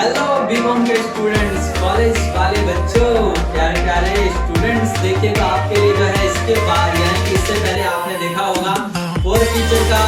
Hello BCom के students, college वाले बच्चों, प्यारे प्यारे स्टूडेंट्स, देखिएगा आपके लिए जो है इसके बाद यानी कि इससे पहले आपने देखा होगा फोर टीचर का,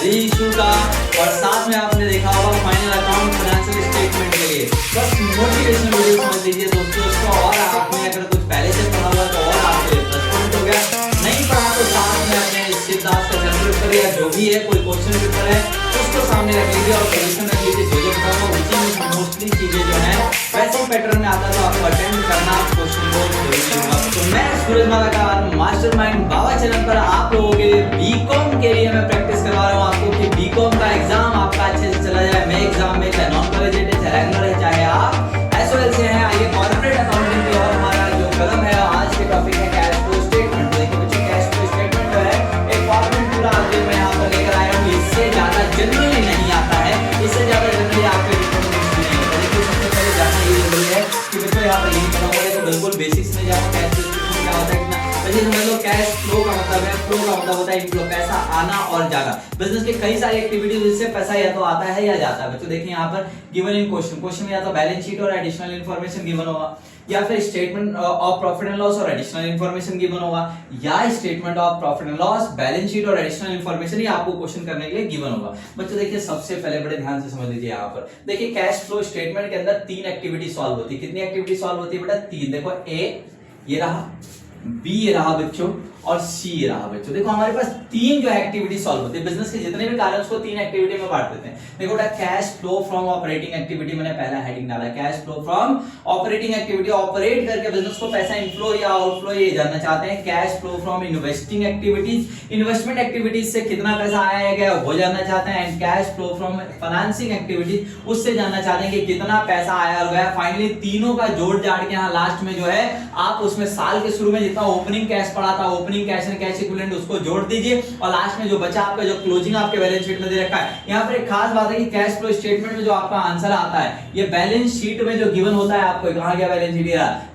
रीइशू का और साथ में आपने देखा होगा फाइनल अकाउंट फाइनेंशियल स्टेटमेंट के लिए बस मोटिवेशन वीडियो समझ लीजिए दोस्तों इसको। और आपने अगर कुछ पहले से पढ़ा हुआ तो और आपके लिए प्लस पॉइंट हो गया, नहीं पढ़ा तो साथ में अपने सिद्धांत का जनरल पेपर या जो भी है कोई क्वेश्चन पेपर है उसको सामने रख लीजिए और सॉल्यूशन रख लीजिए। जो बताऊंगा उसी में मोस्टली चीजें जो है वैसे पैटर्न में आता है तो आपको अटेंड करना क्वेश्चन को जरूरी होगा। तो मैं सूरज मालाकार मास्टरमाइंड बाबा चैनल पर आप लोगों के लिए बीकॉम के लिए मैं प्रैक्टिस करवा रहा हूँ आपको कि बीकॉम का एग्जाम आपका अच्छे से चला जाए। मैं एग्जाम में चाहे नॉन कॉलेजिएट है चाहे रेगुलर है चाहे आप एसओएल से हैं। आइए कॉर्पोरेट अकाउंटिंग की और हमारा जो कदम है आज के टॉपिक है कैश फ्लो स्टेटमेंट। देखिए बच्चों कैश फ्लो स्टेटमेंट जो है एक फॉर्मेट पूरा आज मैं यहाँ पर लेकर आया हूँ। इससे ज्यादा जनरली नहीं आता है, इससे ज्यादा जनरली आपके कि बच्चों यहाँ पर लिंक बना हुआ है तो बिल्कुल बेसिक्स में जाओ। कैश फ्लो स्टेटमेंट क्या होता है इतना पहले समझ लो। कैश फ्लो का मतलब है, फ्लो का मतलब होता है इनफ्लो, पैसा आना और जाना। बिजनेस के कई सारी एक्टिविटीज जिससे पैसा या तो आता है या जाता है। बच्चों देखिए यहाँ पर गिवन इन क्वेश्चन में या तो बैलेंस शीट और एडिशनल इंफॉर्मेशन गिवन होगा या फिर statement of profit and loss और एडिशनल इंफॉर्मेशन गिवन होगा या statement of profit and loss, balance sheet और एडिशनल इंफॉर्मेशन ही आपको क्वेश्चन करने के लिए गिवन होगा। बच्चों देखिए सबसे पहले बड़े ध्यान से समझ लीजिए यहाँ पर देखिए कैश फ्लो स्टेटमेंट के अंदर तीन एक्टिविटी सॉल्व होती है। कितनी एक्टिविटी सॉल्व होती है बेटा? तीन। देखो ए ये रहा, बी ये रहा बच्चों और सी ये रहा बच्चों। देखो हमारे पास तीन जो एक्टिविटी सॉल्व होती है। बिजनेस के जितने भी कार्य हैं उसको तीन एक्टिविटी में बांट देते हैं। देखो बेटा cash flow from operating activity मैंने पहला हेडिंग डाला, cash flow from operating activity, operate करके बिजनेस को पैसा इनफ्लो या आउटफ्लो ये जानना चाहते हैं। Cash flow from investing activities, investment activities से कितना पैसा आया गया वो जानना चाहते हैं। And cash flow from financing activities, उससे जानना चाहते हैं कि कितना पैसा आया और गया। फाइनली तीनों का जोड़ जाड़ के यहाँ लास्ट में जो है आप उसमें साल के शुरू में जितना ओपनिंग कैश पड़ा था, opening cash and cash equivalent उसको जोड़ दीजिए और लास्ट में जो बचा आपका जो क्लोजिंग आपके बैलेंस शीट में दे रखा है। यहाँ पर एक खास बात है कि कैश फ्लो स्टेटमेंट में जो आपका आंसर आता है ये बैलेंस शीट में जो गिवन होता है आपको, कहां गया बैलेंस शीट?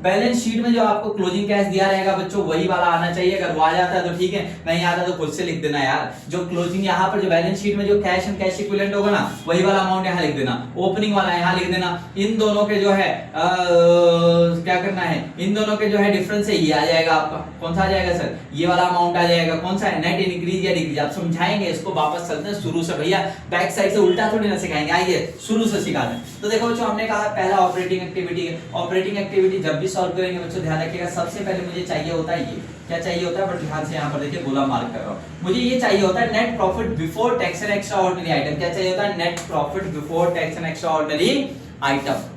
बैलेंस शीट में जो आपको क्लोजिंग कैश दिया रहेगा बच्चों वही वाला आना चाहिए। अगर वो आ जाता है तो ठीक है, नहीं आता तो खुद से लिख देना यार। जो क्लोजिंग यहाँ पर जो बैलेंस शीट में जो कैश एंड कैश इक्विवेलेंट होगा ना वही वाला अमाउंट यहाँ लिख देना, ओपनिंग वाला यहाँ लिख देना। इन दोनों के जो है क्या करना है, इन दोनों के जो है डिफरेंस है ये आ जाएगा आपका। कौन सा आ जाएगा सर? ये वाला अमाउंट आ जाएगा। कौन सा है? नेट इंक्रीज या डिक्रीज। आप समझाएंगे इसको, वापस चलते हैं शुरू से भैया, बैक साइड से उल्टा थोड़ी ना सिखाएंगे, आइए शुरू से सिखाते हैं। तो देखो बच्चों हमने कहा पहला ऑपरेटिंग एक्टिविटी है। ऑपरेटिंग एक्टिविटी जब भी सॉल्व करेंगे बच्चों ध्यान रखिएगा सबसे पहले मुझे चाहिए होता है ये, क्या चाहिए होता है? बट ध्यान से यहाँ पर देखिए गोला मार्क कर रहा हूँ। मुझे ये चाहिए होता है net profit before tax and extra ordinary item. क्या चाहिए होता है? Net profit before tax and extra ordinary item.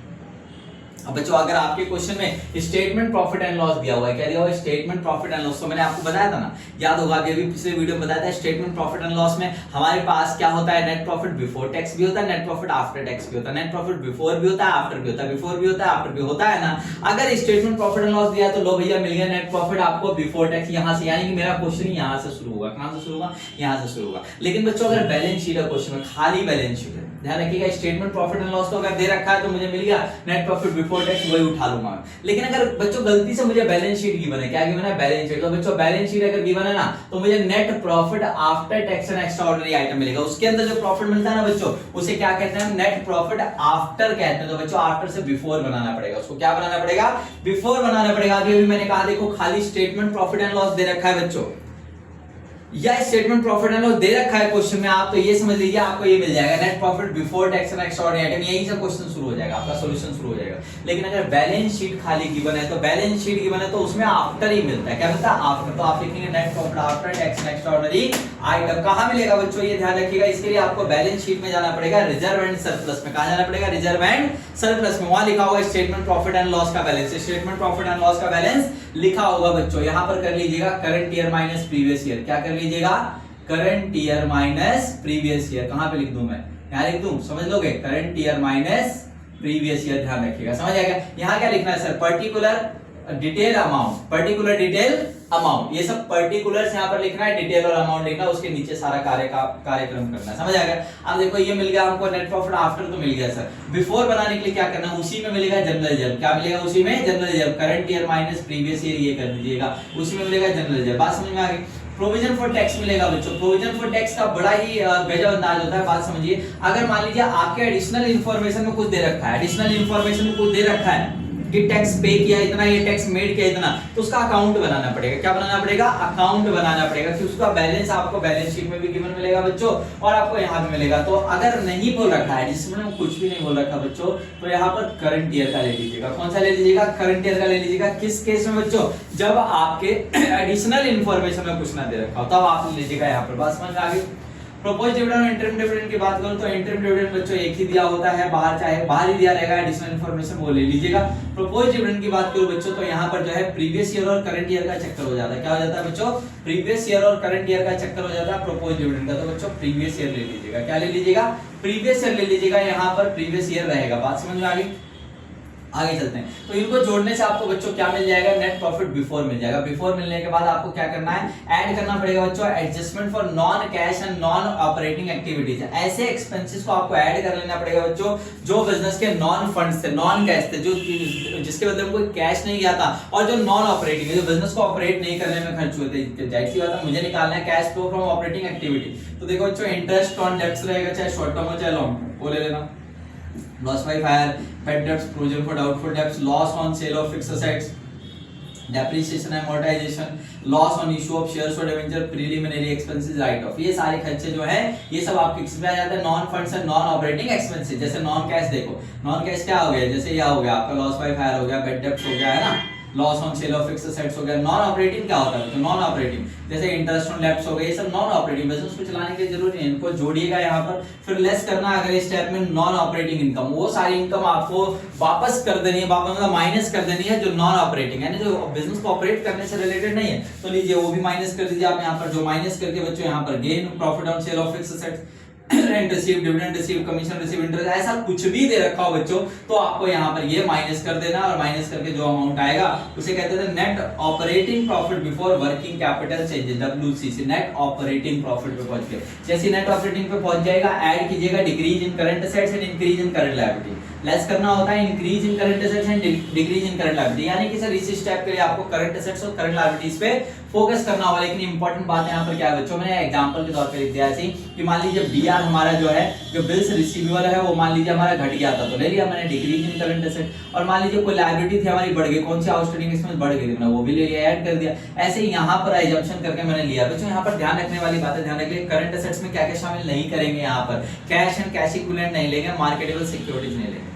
अब बच्चों अगर आपके क्वेश्चन में स्टेटमेंट प्रॉफिट एंड लॉस दिया हुआ है, क्या दिया हुआ है? Statement profit and loss. तो मैंने आपको बताया था ना, याद होगा अभी पिछले वीडियो में बताया था स्टेटमेंट प्रॉफिट एंड लॉस में हमारे पास क्या होता है? नेट प्रॉफिट बिफोर टैक्स भी होता है, नेट प्रॉफिट आफ्टर टैक्स भी होता है। नेट प्रॉफिट बिफोर भी होता है, आफ्टर भी होता है, बिफोर भी होता है, आफ्टर भी होता है ना। अगर स्टेटमेंट प्रॉफिट एंड लॉस दिया तो लो भैया मिल गया नेट प्रॉफिट आपको बिफोर टैक्स यहाँ से, यानी कि मेरा क्वेश्चन यहाँ से शुरू होगा। कहां से शुरू होगा? यहाँ से शुरू होगा। लेकिन बच्चों अगर बैलेंस शीट है क्वेश्चन में, खाली बैलेंस शीट है, ध्यान रखिएगा स्टेटमेंट प्रॉफिट एंड लॉस तो अगर दे रखा है तो मुझे मिल गया नेट प्रॉफिट बिफोर टैक्स, वही उठा लूंगा। लेकिन अगर बच्चों गलती से मुझे बैलेंस शीट गिवन है, क्या गिवन है? Balance sheet. तो बच्चों बैलेंस शीट अगर गिवन है ना तो मुझे net profit after tax and extra ordinary item मिलेगा। उसके अंदर जो प्रॉफिट मिलता है ना बच्चों उसे क्या कहते हैं? नेट प्रॉफिट आफ्टर कहते हैं। तो बच्चों आफ्टर से बिफोर बनाना पड़ेगा, उसको क्या बनाना पड़ेगा? बिफोर बनाना पड़ेगा। अभी मैंने कहा देखो खाली स्टेटमेंट प्रॉफिट एंड लॉस दे रखा है बच्चों, या स्टेटमेंट प्रॉफिट एंड लॉस दे रखा है क्वेश्चन में, आप तो ये समझ लीजिए आपको ये मिल जाएगा net profit before tax and extra ordinary item. यही से क्वेश्चन शुरू हो जाएगा, आपका सॉल्यूशन शुरू हो जाएगा। लेकिन अगर बैलेंस शीट खाली गिवन है तो बैलेंस शीट गिवन है तो उसमें आफ्टर ही मिलता है। क्या मिलता है? आफ्टर। तो आप लिखेंगे net profit after tax and extra ordinary item. कहां मिलेगा बच्चों? ये ध्यान रखिएगा। इसके लिए आपको बैलेंस शीट में जाना पड़ेगा, रिजर्व एंड सरप्लस में। कहां जाना पड़ेगा? रिजर्व एंड सरप्लस में। वहां लिखा होगा स्टेटमेंट प्रॉफिट एंड लॉस का balance. Statement profit and loss का बैलेंस लिखा होगा बच्चों। यहां पर कर लीजिएगा current year minus previous year. क्या कर लीजिएगा? Current year minus previous year. कहां पे लिख दूं मैं? यहां लिख दूं, समझ लोगे? Current year minus previous year, ध्यान रखिएगा। समझ आएगा? यहां क्या लिखना है sir? Particular detail amount, particular detail amount, ये सब पर्टिकुलर्स यहाँ पर लिखना है, डिटेल और अमाउंट लिखना है, उसके नीचे सारा कार्यक्रम करना है। समझ आ गया? अब देखो ये मिल गया हमको नेट प्रॉफिट आफ्टर तो मिल गया सर। बिफोर बनाने के लिए क्या करना है? उसी में मिलेगा जनरल रिजर्व। क्या मिलेगा उसी में? General reserve. Current year minus previous year ये कर दीजिएगा, उसी में मिलेगा जनरल रिजर्व। बात समझ में आ गई? प्रोविजन फॉर टैक्स मिलेगा बच्चों। प्रोविजन फॉर टैक्स का बड़ा ही गजब अंदाज होता है। बात समझिए, अगर मान लीजिए आपके एडिशनल इन्फॉर्मेशन में कुछ दे रखा है, एडिशनल इन्फॉर्मेशन में कुछ दे रखा है कि टैक्स पे किया इतना, ये टैक्स मेड किया इतना, तो उसका अकाउंट बनाना पड़ेगा। क्या बनाना पड़ेगा? अकाउंट बनाना पड़ेगा कि उसका बैलेंस आपको बैलेंस शीट में भी गिवन मिलेगा बच्चों, और आपको यहाँ पे मिलेगा। तो अगर नहीं बोल रखा है, जिसमें कुछ भी नहीं बोल रखा बच्चों, तो यहाँ पर करंट ईयर का ले लीजिएगा। कौन सा ले लीजिएगा? करंट ईयर का ले लीजिएगा। किस केस में बच्चों? जब आपके एडिशनल इन्फॉर्मेशन में कुछ ना दे रखा हो तब आप ले लीजिएगा यहाँ पर। बात समझ में आ गई? प्रोपोज डिविडेंड और इंटरिम डिविडेंड की बात करूं तो इंटरिम डिविडेंड बच्चों एक ही दिया होता है, बाहर चाहे बाहर ही दिया रहेगा, एडिशनल इन्फॉर्मेशन वो ले लीजिएगा। प्रोपोज डिविडेंड की बात करूं बच्चों तो यहाँ पर जो है प्रीवियस ईयर और करंट ईयर का चक्कर हो जाता है। क्या हो जाता है बच्चों? प्रीवियस ईयर और करंट ईयर का चक्कर हो जाता है प्रोपोज डिविडेंड का। तो बच्चों प्रीवियस ईयर ले लीजिएगा। क्या ले लीजिएगा? प्रीवियस ईयर ले लीजिएगा। यहाँ पर प्रीवियस ईयर रहेगा। बात समझ में आ गई? आगे चलते हैं। तो इनको जोड़ने से आपको बच्चों क्या मिल जाएगा? नेट प्रॉफिट बिफोर मिल जाएगा। बिफोर मिलने के बाद आपको क्या करना है? ऐड करना पड़ेगा बच्चों adjustment for non cash and non operating activities. ऐसे एक्सपेंसेस को आपको ऐड कर लेना पड़ेगा बच्चों जो बिजनेस के नॉन फंड्स थे, नॉन कैश थे, जो जिसके बदले में कोई कैश नहीं गया था, और जो नॉन ऑपरेटिंग है, जो बिजनेस को ऑपरेट नहीं करने में खर्च हुए थे। जाहिर सी बात है, मुझे निकालना है cash flow from operating activity. तो देखो बच्चों, इंटरेस्ट ऑन डेब्ट्स रहेगा, चाहे शॉर्ट टर्म हो चाहे लॉन्ग टर्म, वो ले लेना। Loss by fire, bad debts, provision for doubtful debts, loss on sale of fixed assets, depreciation amortization, loss on issue of shares or debenture, preliminary expenses, write off। ये सारे खर्चे जो है ये सब आपके किस में आ जाते हैं? Non funds and non operating expenses. जैसे नॉन कैश, देखो नॉन कैश क्या हो गया? जैसे यह हो गया आपका लॉस बाय फायर हो गया, बैड डेब्ट्स हो गया, है ना, loss on sale of fixed assets हो गया। नॉन ऑपरेटिंग क्या होता है? तो नॉन ऑपरेटिंग जैसे इंटरेस्ट ऑन डेब्ट्स हो गए, ये सब नॉन ऑपरेटिंग। बिजनेस को चलाने की जरूरत नहीं, इनको जोड़िएगा यहाँ पर। फिर लेस करना अगले स्टेप में नॉन ऑपरेटिंग इनकम, वो सारी इनकम आपको वापस कर देनी है, वापस मतलब माइनस कर देनी है जो नॉन ऑपरेटिंग है, जो बिजनेस को ऑपरेट करने से रिलेटेड नहीं है। तो लीजिए वो भी माइनस कर दीजिए आप यहाँ पर। जो माइनस करके बच्चों यहाँ पर gain profit on sale of fixed assets, rent receive, dividend receive, commission receive, interest, ऐसा कुछ भी दे रखा हो बच्चों तो आपको यहाँ पर ये माइनस कर देना, और माइनस करके जो अमाउंट आएगा उसे कहते हैं net operating profit before working capital changes, WCC। Net operating profit पे पहुंच गए। जैसे नेट ऑपरेटिंग पे पहुंच जाएगा, ऐड कीजिएगा decrease in current assets and increase in current liability. Less करना होता है increase in current assets and decrease in current liability, यानी कि सर इस स्टेप के लिए आपको करंट एसेट्स और करंट लायबिलिटीज पे फोकस करना होगा। लेकिन इंपॉर्टेंट बात यहाँ पर क्या है बच्चों, मैंने एग्जांपल के तौर पे लिख दिया ऐसे कि मान लीजिए बीआर हमारा जो है, जो बिल्स रिसीवेबल है, वो मान लीजिए हमारा घट गया था, तो ले लिया मैंने डिक्रीज इन करंट एसेट। और मान लीजिए कोई लायबिलिटी थी हमारी बढ़ गई, कौन सी आउटस्टैंडिंग इसमें बढ़ गई, मैंने वो भी ले लिया, ऐड कर दिया। ऐसे ही यहाँ पर एजम्पशन करके मैंने लिया। बच्चों यहाँ पर ध्यान रखने वाली बात है, ध्यान रखिए करंट एसेट्स में क्या क्या शामिल नहीं करेंगे। यहाँ पर कैश एंड कैश इक्विवेलेंट नहीं लेंगे, मार्केटेबल सिक्योरिटीज नहीं लेंगे।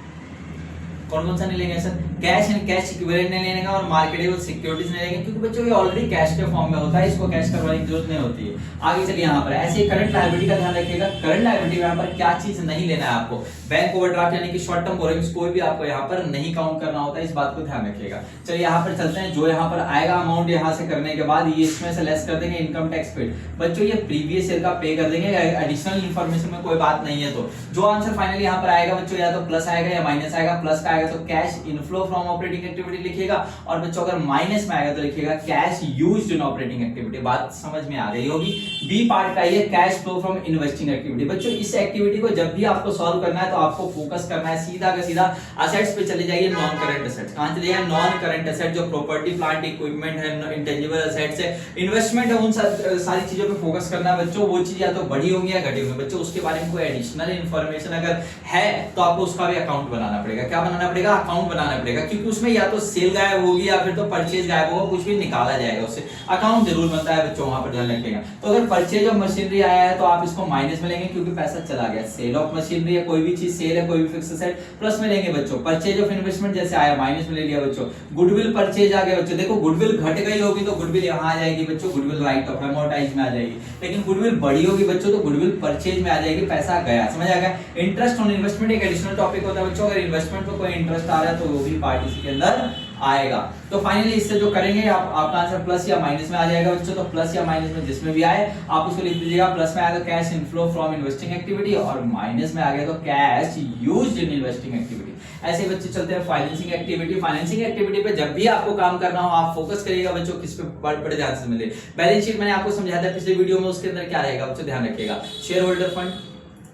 कौन कौन सा नहीं लेंगे sir? Cash and cash equivalent नहीं लेने का, और मार्केटेबल सिक्योरिटीज नहीं लेंगे, क्योंकि बच्चों ये ऑलरेडी कैश के फॉर्म में होता है, इसको कैश करवाने की जरूरत नहीं होती है। आगे चलिए यहाँ पर ऐसे करंट लायबिलिटी का ध्यान रखिएगा। करंट लायबिलिटी में यहाँ पर क्या चीज नहीं लेना है आपको? बैंक ओवरड्राफ्ट यानी कि शॉर्ट टर्म बोरोइंग्स कोई भी आपको यहाँ पर नहीं काउंट करना होता है, इस बात को ध्यान रखिएगा। चलिए यहाँ पर चलते हैं। जो यहाँ पर आएगा अमाउंट यहाँ से करने के बाद ये इसमें से लेस कर देंगे इनकम टैक्स पेड। बच्चों ये प्रीवियस ईयर का पे कर देंगे, एडिशनल इन्फॉर्मेशन में कोई बात नहीं है। तो जो आंसर फाइनली यहाँ पर आएगा बच्चों, या तो प्लस आएगा या माइनस आएगा। प्लस का आएगा तो cash inflow from operating activity लिखिएगा, और बच्चों अगर माइनस में आएगा तो लिखिएगा cash used in operating activity. बात समझ में आ रही होगी। बी पार्ट का ये cash flow from investing activity. बच्चों इस एक्टिविटी को जब भी आपको सॉल्व करना है तो आपको फोकस करना है सीधा का सीधा असेट्स पे चले जाइए, नॉन करंट असेट्स। कहां चले जाइए? नॉन करंट असेट, जो प्रॉपर्टी प्लांट इक्विपमेंट है, इंटेंजिबल असेट्स है, इन्वेस्टमेंट है, उन सारी चीजों पे फोकस करना है बच्चों। वो चीज या तो बड़ी होंगी या घटी होंगी बच्चों, उसके बारे में कोई एडिशनल इन्फॉर्मेशन अगर है तो आपको उसका भी अकाउंट बनाना पड़ेगा। क्या बनाना पड़ेगा? अकाउंट बनाना पड़ेगा, क्योंकि उसमें या तो सेल गायब होगी या फिर तो परचेज गायब होगा, कुछ भी निकाला जाएगा उससे। अकाउंट जरूर बनता है बच्चों, वहां पर ध्यान रखिएगा। तो अगर परचेज ऑफ मशीनरी आया है तो आप इसको माइनस में लेंगे क्योंकि पैसा चला गया। सेल ऑफ मशीनरी है, कोई भी चीज सेल है, कोई भी फिक्स्ड एसेट, प्लस में लेंगे बच्चों। परचेज ऑफ इन्वेस्टमेंट जैसे आया माइनस में ले लिया बच्चों। गुडविल परचेज आ गया बच्चों, देखो गुडविल घट गई होगी तो गुडविल यहाँ आ जाएगी बच्चों, गुडविल राइट ऑफ अमोर्टाइज में आ जाएगी। लेकिन गुडविल बड़ी होगी बच्चों तो गुडविल परचेज में आ जाएगी, पैसा गया। समझ आ गया? इंटरेस्ट ऑन इन्वेस्टमेंट एक एडिशनल टॉपिक होता है बच्चों, अगर इन्वेस्टमेंट पे कोई इंटरेस्ट आ रहा है तो वो भी पार्ट इसी के अंदर आएगा। तो फाइनली इससे जो करेंगे आपका आंसर प्लस या माइनस में आ जाएगा बच्चों। तो प्लस या माइनस में जिसमें भी आए आप उसको लिख दीजिएगा। प्लस में आएगा cash inflow from investing activity, और माइनस में आ गया तो cash used in investing activity. ऐसे ही बच्चे चलते हैं फाइनेंसिंग एक्टिविटी। फाइनेंसिंग एक्टिविटी पे जब भी आपको काम करना हो आप फोकस करिएगा बच्चों, किस पे बड़े ध्यान से मिले। बैलेंस शीट मैंने आपको समझाया था पिछले वीडियो में, उसके अंदर क्या रहेगा बच्चों ध्यान रखिएगा। Share holder fund,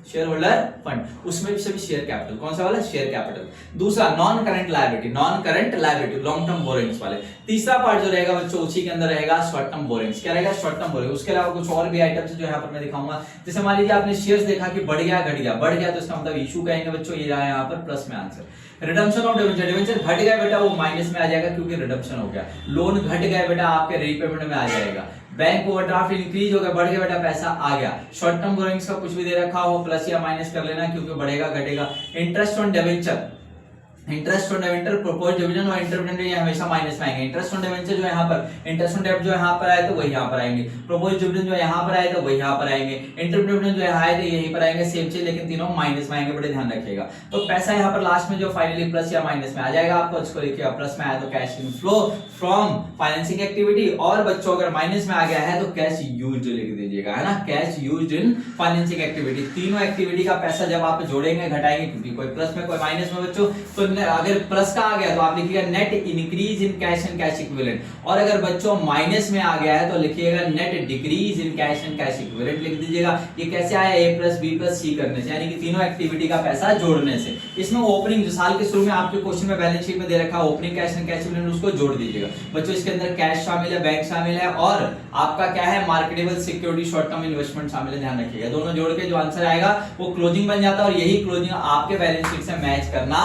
share holder fund, उसमें भी सभी शेयर कैपिटल, कौन सा वाला, शेयर कैपिटल। दूसरा non current liability, non current liability long term borrowings वाले। तीसरा पार्ट जो रहेगा बच्चों उसी के अंदर रहेगा शॉर्ट टर्म बोरिंग्स, क्या रहेगा, शॉर्ट टर्म बोरिंग। उसके अलावा कुछ और भी आइटम्स जो यहाँ पर मैं दिखाऊंगा, जैसे मान लीजिए आपने शेयर्स देखा कि बढ़ गया घट गया, बढ़ गया तो इसका मतलब इशू कहेंगे बच्चों, ये रहा यहाँ पर प्लस में answer. Redemption of debenture, debenture घट गया बेटा वो माइनस में आ जाएगा क्योंकि रिडम्पशन हो गया। लोन घट गया बेटा आपके रीपेमेंट में आ जाएगा। बैंक ओवरड्राफ्ट इंक्रीज हो गया, बढ़ गया बेटा पैसा आ गया। शॉर्ट टर्म बोरिंग्स का कुछ भी दे रखा हो प्लस या माइनस कर लेना क्योंकि बढ़ेगा घटेगा। Interest on debenture, interest on debenture proposed dividend और इंटरडिविडेंड ये हमेशा माइनस में आएंगे। इंटरेस्ट ऑन डिबेंचर जो यहाँ पर, इंटरेस्ट ऑन डेब्ट जो यहाँ पर आए तो वही यहाँ पर आएंगे। प्रोपोज्ड डिविडेंड जो यहाँ पर आए तो वही यहाँ पर आएंगे। इंटरडिविडेंड जो यहाँ आए तो यहीं पर आएंगे, सेम चीज लेकिन तीनों माइनस में आएंगे, बड़े ध्यान रखिएगा। तो पैसा यहाँ पर लास्ट में जो फाइनली प्लस या माइनस में आ जाएगा आपको, इसको लिखिएगा प्लस में आया तो cash inflow from financing activity, और बच्चों अगर माइनस में आ गया है तो कैश यूज्ड लिख दीजिएगा, है ना, cash used in financing activity. तीनों एक्टिविटी का पैसा जब आप जोड़ेंगे घटाएंगे, क्योंकि कोई प्लस में कोई माइनस में बच्चों, तो अगर प्लस का आ गया तो आप लिखिएगा net increase in cash and cash equivalent, और अगर बच्चों माइनस में आ गया है तो लिखिएगा net decrease in cash and cash equivalent लिख दीजिएगा। ये कैसे आया, ए प्लस बी प्लस सी करने से, यानी कि तीनों एक्टिविटी का पैसा जोड़ने से। इसमें ओपनिंग जो साल के शुरू में आपके क्वेश्चन में बैलेंस शीट में दे रखा है opening cash and cash equivalent, उसको जोड़ दीजिएगा बच्चों। इसके अंदर कैश शामिल है, बैंक शामिल है, और आपका क्या है, marketable security short term investment शामिल है, ध्यान रखिएगा। दोनों जोड़ के जो आंसर आएगा वो क्लोजिंग बन जाता है, और यही क्लोजिंग आपके बैलेंस शीट से मैच करना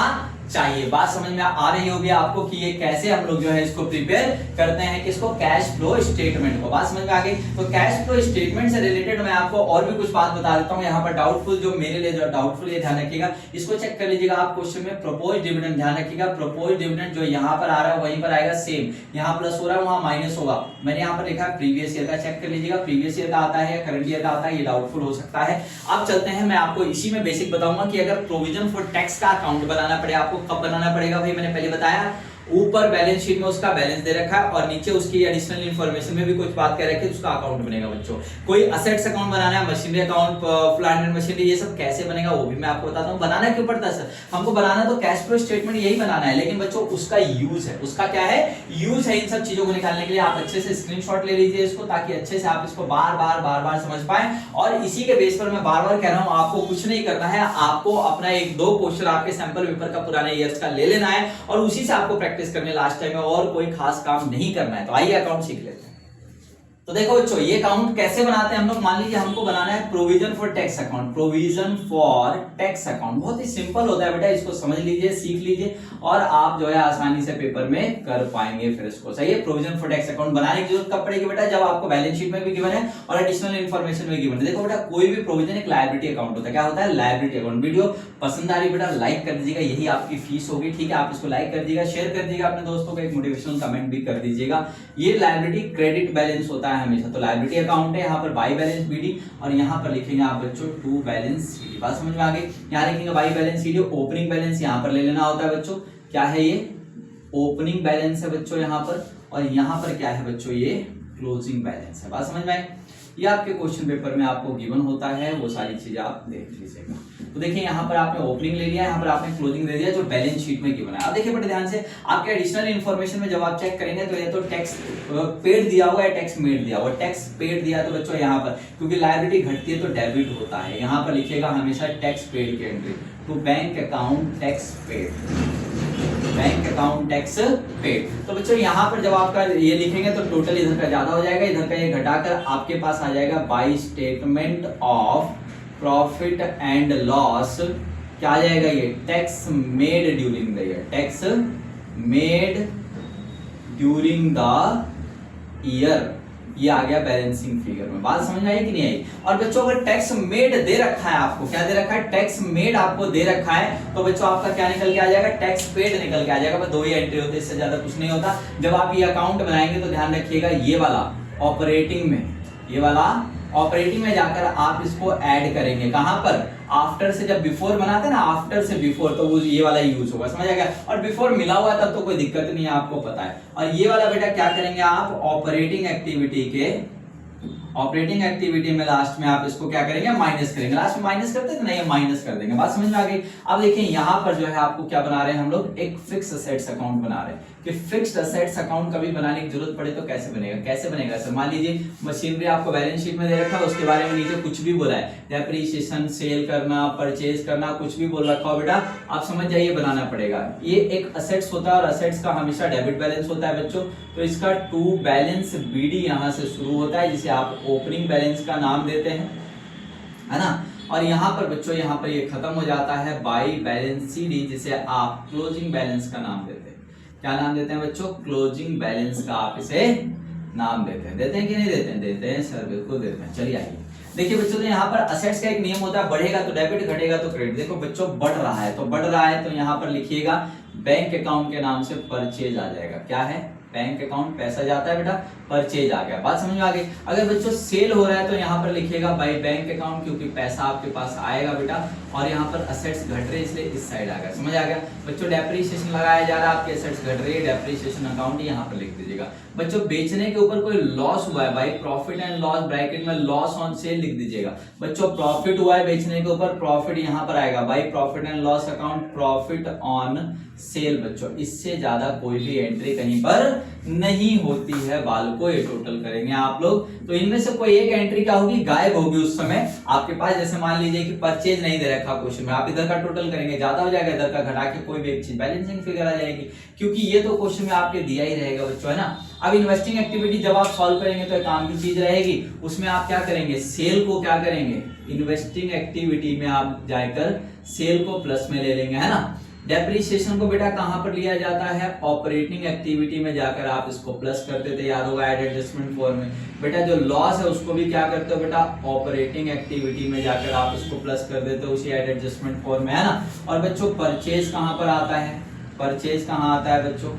चाहिए। बात समझ में आ रही होगी आपको कि ये कैसे हम लोग जो है इसको प्रिपेयर करते हैं, किसको, कैश फ्लो स्टेटमेंट को। बात समझ में आ गई। तो कैश फ्लो स्टेटमेंट से रिलेटेड मैं आपको और भी कुछ बात बता देता हूं। यहाँ पर डाउटफुल जो मेरे लिए जो डाउटफुल, ये ध्यान रखिएगा, इसको चेक कर लीजिएगा आप क्वेश्चन में। प्रोपोज्ड डिविडेंड ध्यान रखिएगा, प्रोपोज्ड डिविडेंड जो यहाँ पर आ रहा है वहीं पर आएगा सेम, यहाँ प्लस हो रहा है वहां माइनस होगा। मैंने यहाँ पर लिखा है प्रीवियस ईयर का, चेक कर लीजिएगा प्रीवियस ईयर का आता है या करंट ईयर का आता है, ये डाउटफुल हो सकता है। अब चलते हैं, मैं आपको इसी में बेसिक बताऊंगा कि अगर प्रोविजन फॉर टैक्स का अकाउंट बनाना पड़े आपको, कब बनाना पड़ेगा भाई, मैंने पहले बताया। ऊपर बैलेंस शीट में उसका बैलेंस दे रखा है और नीचे उसकी एडिशनल इंफॉर्मेशन में भी कुछ बात कह रखी है, उसका अकाउंट बनेगा बच्चों। कोई असेट्स अकाउंट बनाना है, machinery account, plant and machinery, ये सब कैसे बनेगा वो भी मैं आपको बताता हूं। बनाना क्यों पड़ता है सर, हमको बनाना तो कैश फ्लो स्टेटमेंट यही बनाना है, लेकिन बच्चों उसका यूज है, उसका क्या है, यूज है इन सब चीजों को निकालने के लिए। आप अच्छे से स्क्रीनशॉट ले लीजिए इसको, ताकि अच्छे से आप इसको बार बार समझ पाए। और इसी के बेस पर मैं बार बार कह रहा हूं, आपको कुछ नहीं करना है, आपको अपना एक दो क्वेश्चन आपके सैंपल पेपर का पुराने ईयर्स का ले लेना है और उसी से आपको प्रैक्टिस करने लास्ट टाइम, और कोई खास काम नहीं करना है। तो आइए अकाउंट सीख लेते हैं। तो देखो बच्चों, ये अकाउंट कैसे बनाते हैं हम लोग। मान लीजिए हमको बनाना है provision for tax account, provision for tax account. बहुत ही सिंपल होता है बेटा, इसको समझ लीजिए, सीख लीजिए, और आप जो है आसानी से पेपर में कर पाएंगे फिर इसको। सही है, प्रोविजन फॉर टैक्स अकाउंट बनाने की जरूरत कब पड़ेगी बेटा, जब आपको बैलेंस शीट में भी गिवन है और एडिशनल इन्फॉर्मेशन में गिवन है। देखो बेटा, कोई भी प्रोविजन एक लायबिलिटी अकाउंट होता है। क्या होता है, लायबिलिटी अकाउंट। वीडियो पसंद आ रही बेटा, लाइक कर दीजिएगा, यही आपकी फीस होगी, ठीक है। आप इसको लाइक कर दीजिएगा, शेयर कर दीजिएगा अपने दोस्तों को, एक मोटिवेशनल कमेंट भी कर दीजिएगा। ये लायबिलिटी क्रेडिट बैलेंस होता है हमेशा, तो लायबिलिटी अकाउंट है। यहाँ पर बाई बैलेंस बीडी, और यहाँ पर लिखेंगे आप बच्चों टू बैलेंस सीडी। बात समझ में आ गई। यहाँ लिखेंगे by balance CD, opening balance यहाँ पर ले लेना होता है बच्चों। क्या है ये, ओपनिंग बैलेंस है बच्चों यहाँ पर, और यहाँ पर क्या है बच्चों, ये क्लोजिंग बैलेंस है। बात समझ में आई। ये आपके क्वेश्चन पेपर में आपको गिवन होता है, वो सारी चीजें आप देख लीजिएगा। तो देखिए यहाँ पर आपने ओपनिंग ले लिया, यहाँ पर आपने क्लोजिंग दे दिया, जो बैलेंस शीट में गिवन है। अब देखिए बड़े ध्यान से, आपके एडिशनल इन्फॉर्मेशन में जब आप चेक करेंगे तो ये तो टैक्स पेड दिया हुआ है, टैक्स मेड दिया हुआ है। टैक्स पेड दिया तो बच्चों यहाँ पर, क्योंकि लायबिलिटी घटती है तो डेबिट होता है, यहाँ पर लिखिएगा हमेशा टैक्स पेड की entry to bank account tax paid, bank account tax paid. तो बच्चों यहाँ पर जब आपका ये लिखेंगे तो टोटल इधर का ज्यादा हो जाएगा, इधर का ये घटाकर आपके पास आ जाएगा by statement of profit and loss. क्या आ जाएगा, ये tax made during the year, tax made during the year, ये आ गया बैलेंसिंग फिगर में। बात समझ में आई कि नहीं आई। और बच्चों अगर टैक्स मेड दे रखा है आपको, क्या दे रखा है, टैक्स मेड आपको दे रखा है, तो बच्चों आपका क्या निकल के आ जाएगा, टैक्स पेड निकल के आ जाएगा। बस दो ही एंट्री होते हैं, इससे ज्यादा कुछ नहीं होता। जब आप ये अकाउंट बनाएंगे तो ध्यान रखिएगा, ये वाला ऑपरेटिंग में, ये वाला ऑपरेटिंग में जाकर आप इसको ऐड करेंगे। कहां पर, आफ्टर से, जब बिफोर बनाते हैं ना, आफ्टर से बिफोर, तो वो ये वाला यूज होगा, समझ आ गया। और बिफोर मिला हुआ तब तो कोई दिक्कत नहीं है, आपको पता है। और ये वाला बेटा क्या करेंगे आप, ऑपरेटिंग एक्टिविटी के, ऑपरेटिंग एक्टिविटी में लास्ट में आप इसको क्या करेंगे, माइनस करेंगे। लास्ट में माइनस करते थे ना, ये माइनस कर देंगे। बात समझ में आ गई। अब देखिए यहाँ पर जो है आपको क्या बना रहे हैं हम लोग, एक फिक्स असेट्स अकाउंट बना रहे हैं। कि फिक्स्ड असेट्स अकाउंट कभी बनाने की जरूरत पड़े तो कैसे बनेगा सर। मान लीजिए मशीनरी आपको बैलेंस शीट में दे रखा है, उसके बारे में नीचे कुछ भी बोला है, डेप्रिसिएशन, सेल करना, परचेज करना, कुछ भी बोल रखा हो बेटा, आप समझ जाइए बनाना पड़ेगा। ये एक असेट्स होता है और असेट्स का हमेशा डेबिट बैलेंस होता है बच्चों। तो इसका टू बैलेंस बीडी यहाँ से शुरू होता है, जिसे आप ओपनिंग बैलेंस का नाम देते हैं, है ना। और यहाँ पर बच्चों यहाँ पर ये खत्म हो जाता है बाई बैलेंस सीडी, जिसे आप क्लोजिंग बैलेंस का नाम देते हैं। क्या नाम देते हैं बच्चों? क्लोजिंग बैलेंस का आप इसे नाम देते हैं कि नहीं देते हैं? देते हैं सर, बिल्कुल देते हैं। चलिए आइए देखिए बच्चों, तो यहाँ पर असेट्स का एक नियम होता है, बढ़ेगा तो डेबिट, घटेगा तो क्रेडिट। देखो बच्चों बढ़ रहा है तो यहाँ पर लिखिएगा बैंक अकाउंट के नाम से परचेज आ जाएगा। क्या है? बैंक अकाउंट, पैसा जाता है बेटा, परचेज आ गया। बात समझ में आ गई। अगर बच्चों सेल हो रहा है तो यहाँ पर लिखिएगा बाय बैंक अकाउंट, क्योंकि पैसा आपके पास आएगा बेटा, और यहाँ पर असेट्स घट रहे इसलिए इस साइड आ गया। समझ आ गया बच्चों। डेप्रिसिएशन लगाया जा रहा है, आपके असेट्स घट रही है, डेप्रिसिएशन अकाउंट यहाँ पर लिख दीजिएगा। बच्चों बेचने के ऊपर कोई लॉस हुआ है, by profit and loss bracket में लॉस ऑन सेल लिख दीजिएगा। बच्चों प्रॉफिट हुआ है बेचने के ऊपर, प्रॉफिट यहाँ पर आएगा by profit and loss account, profit on sale. बच्चों इससे ज्यादा कोई भी एंट्री कहीं पर नहीं होती है। बाल को ये टोटल करेंगे आप लोग, तो इनमें से कोई एक एंट्री क्या होगी? गायब होगी उस समय आपके पास। जैसे मान लीजिए कि परचेज नहीं दे रखा क्वेश्चन में, आप इधर का टोटल करेंगे, ज्यादा हो जाएगा, इधर का घटा के कोई भी एक चीज बैलेंसिंग फिगर आ जाएगी, क्योंकि ये तो क्वेश्चन में आपके दिया ही रहेगा बच्चों, है ना। अब इन्वेस्टिंग एक्टिविटी जब आप सॉल्व करेंगे तो एक काम की चीज रहेगी, उसमें आप क्या करेंगे? सेल को क्या करेंगे? इन्वेस्टिंग एक्टिविटी में आप जाकर सेल को प्लस में ले लेंगे, है ना। डेप्रिसिएशन को बेटा कहां पर लिया जाता है? ऑपरेटिंग एक्टिविटी में जाकर आप इसको प्लस करते थे, याद होगा, एड एडजस्टमेंट फॉर्म में। बेटा जो लॉस है उसको भी क्या करते हो बेटा? ऑपरेटिंग एक्टिविटी में जाकर आप इसको प्लस कर देते हो, उसी एड एडजस्टमेंट फॉर्म में, है ना। और बच्चों परचेज कहां पर आता है? परचेज कहां आता है बच्चों?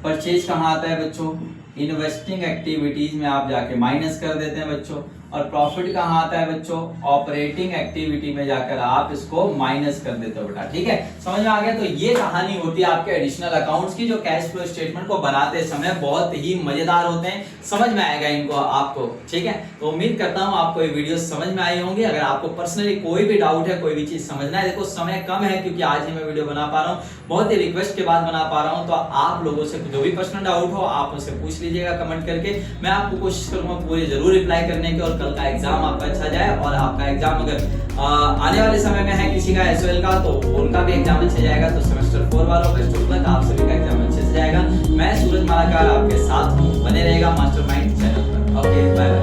परचेज कहां आता है बच्चों? इन्वेस्टिंग एक्टिविटीज में आप जाके माइनस कर देते हैं बच्चों। और प्रॉफिट कहां आता है बच्चों? ऑपरेटिंग एक्टिविटी में जाकर आप इसको माइनस कर देते हो बेटा, ठीक है। समझ में आ गया। तो ये कहानी होती है आपके एडिशनल अकाउंट्स की, जो कैश फ्लो स्टेटमेंट को बनाते समय बहुत ही मजेदार होते हैं। समझ में आएगा इनको आपको, ठीक है। तो उम्मीद करता हूं आपको ये वीडियो समझ में आई होंगी। अगर आपको पर्सनली कोई भी डाउट है, कोई भी चीज समझना है, देखो समय कम है क्योंकि आज ही मैं वीडियो बना पा रहा हूँ, बहुत ही रिक्वेस्ट के बाद बना पा रहा हूँ, तो आप लोगों से जो भी पर्सनल डाउट हो आप मुझसे पूछ लीजिएगा कमेंट करके। मैं आपको कोशिश करूंगा पूरे जरूर रिप्लाई करने की, और कल का एग्जाम आपका अच्छा जाए। और आपका एग्जाम अगर आने वाले समय में है किसी का एसओएल का, तो उनका भी एग्जाम अच्छा जाएगा। तो सेमेस्टर 4 वालों बेस्ट ऑफ लक, आप सभी का एग्जाम अच्छे से जाएगा। मैं सूरज मालाकार आपके साथ हूँ, बने रहेगा मास्टरमाइंड चैनल पर। Okay bye bye.